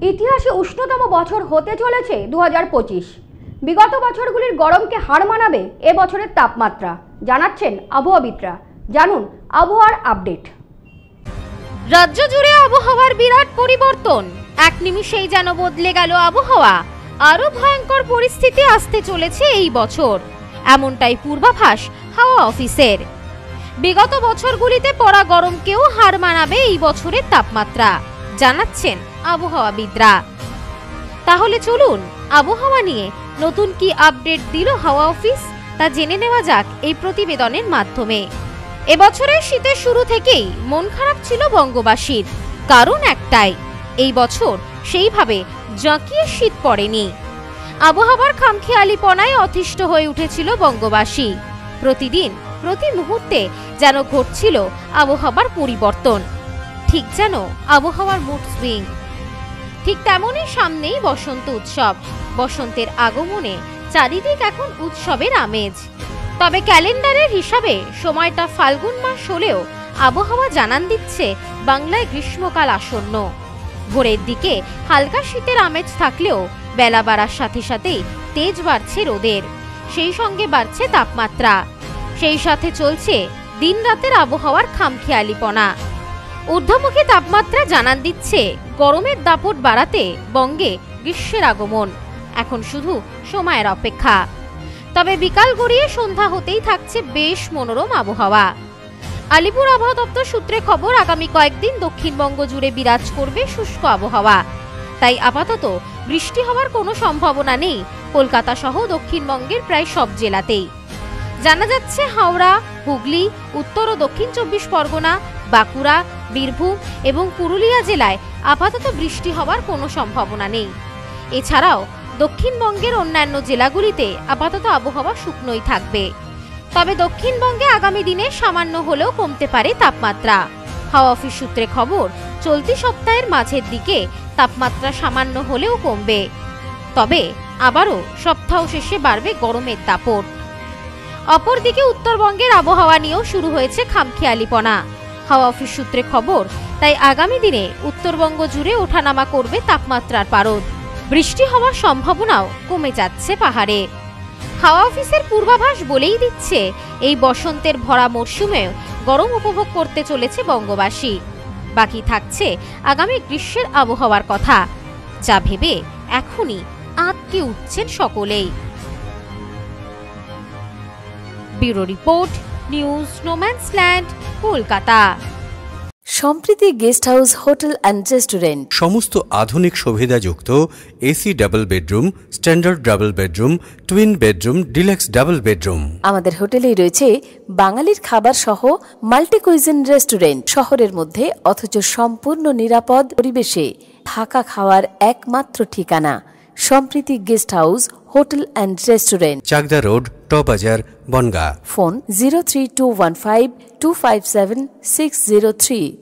ইতিহাসে উষ্ণতম বছর হতে চলেছে 2025। বিগত বছরগুলির গরমকে হার মানাবে এ বছরের তাপমাত্রা, জানাচ্ছেন আবহাওয়াবিদরা। জানুন আবহাওয়ার আপডেট। রাজ্য জুড়ে আবহাওয়ার বিরাট পরিবর্তন, এক নিমিষেই যেন বদলে গেল আবহাওয়া। আরো ভয়ঙ্কর পরিস্থিতি আসতে চলেছে এই বছর, এমনটাই পূর্বাভাস হাওয়া অফিসের। বিগত বছরগুলিতে পড়া গরমকেও হার মানাবে এই বছরের তাপমাত্রা, জানাচ্ছেন আবহাওয়াবিদরা। তাহলে চলুন আবহাওয়া নিয়ে নতুন কি আপডেট দিল হাওয়া অফিস তা জেনে নেওয়া যাক এই প্রতিবেদনের মাধ্যমে। এবছরের শীতের শুরু থেকেই মন খারাপ ছিল বঙ্গবাসীর, কারণ একটাই, এই বছর সেইভাবে জাঁকিয়ে শীত পড়েনি। আবহাওয়ার খামখেয়ালিপনায় অতিষ্ঠ হয়ে উঠেছিল বঙ্গবাসী। প্রতিদিন প্রতি মুহূর্তে যেন ঘটছিল আবহাওয়ার পরিবর্তন, ঠিক যেন আবহাওয়ার মুড সুইং। ঠিক তেমনই সামনেই বসন্ত উৎসব। বসন্তের আগমনে চারিদিক এখন উৎসবের আমেজ। তবে ক্যালেন্ডারের হিসাবে সময়টা ফাল্গুন মাস হলেও আবহাওয়া জানান দিচ্ছে বাংলায় গ্রীষ্মকাল আসন্ন। ভোরের দিকে হালকা শীতের আমেজ থাকলেও বেলা বাড়ার সাথে সাথেই তেজ বাড়ছে রোদের, সেই সঙ্গে বাড়ছে তাপমাত্রা। সেই সাথে চলছে দিন রাতের আবহাওয়ার খামখেয়ালিপনা। ঊর্ধ্বমুখী তাপমাত্রা জানান দিচ্ছে গরমের দাপট বাড়াতে বঙ্গে গ্রীষ্মের আগমন এখন শুধু সময়ের অপেক্ষা। তবে বিকাল গড়িয়ে সন্ধ্যা হতেই থাকছে বেশ মনোরম আবহাওয়া। আলিপুর আবহাওয়া দপ্তর সূত্রে খবর, আগামী কয়েকদিন দক্ষিণবঙ্গ জুড়ে বিরাজ করবে শুষ্ক আবহাওয়া। তাই আপাতত বৃষ্টি হওয়ার কোনো সম্ভাবনা নেই কলকাতা সহ দক্ষিণবঙ্গের প্রায় সব জেলাতেই। জানা যাচ্ছে হাওড়া, হুগলি, উত্তর ও দক্ষিণ 24 পরগনা, বাঁকুড়া, বীরভূম এবং পুরুলিয়া জেলায় আপাতত বৃষ্টি হওয়ার কোনো সম্ভাবনা নেই। এছাড়াও দক্ষিণবঙ্গের অন্যান্য জেলাগুলিতে আপাতত আবহাওয়া শুকনোই থাকবে। তবে দক্ষিণবঙ্গে আগামী দিনে সামান্য হলেও কমতে পারে তাপমাত্রা। হাওয়া অফিস সূত্রে খবর, চলতি সপ্তাহের মাঝের দিকে তাপমাত্রা সামান্য হলেও কমবে। তবে আবারও সপ্তাহ শেষে বাড়বে গরমের দাপট। অপরদিকে উত্তরবঙ্গের আবহাওয়া নিয়েও শুরু হয়েছে খামখেয়ালিপনা। হাওয়া অফিস সূত্রে খবর, তাই আগামী দিনে উত্তরবঙ্গ জুড়ে ওঠানামা করবে তাপমাত্রার পারদ। বৃষ্টি হওয়ার সম্ভাবনাও কমে যাচ্ছে পাহাড়ে। হাওয়া অফিসের পূর্বাভাস বলেই দিচ্ছে এই বসন্তের ভরা মরশুমেও গরম উপভোগ করতে চলেছে বঙ্গবাসী। বাকি থাকছে আগামী গ্রীষ্মের আবহাওয়ার কথা, যা ভেবে এখনই আঁতকে উঠছেন সকলেই। Bureau report, news No Man's Land, Kolkata. Sampriti guest house hotel and restaurant, সমস্ত আধুনিক সুবিধাযুক্ত AC double bedroom, standard double bedroom, twin bedroom, deluxe double bedroom. আমাদের হোটেলেই রয়েছে বাঙালির খাবার সহ মাল্টি কুইজিন রেস্টুরেন্ট। শহরের মধ্যে অথচ সম্পূর্ণ নিরাপদ পরিবেশে থাকা খাওয়ার একমাত্র ঠিকানা Sampriti guest house hotel and restaurant, Chakdah road, টবাজার, বনগাঁ। ফোন 03215257603।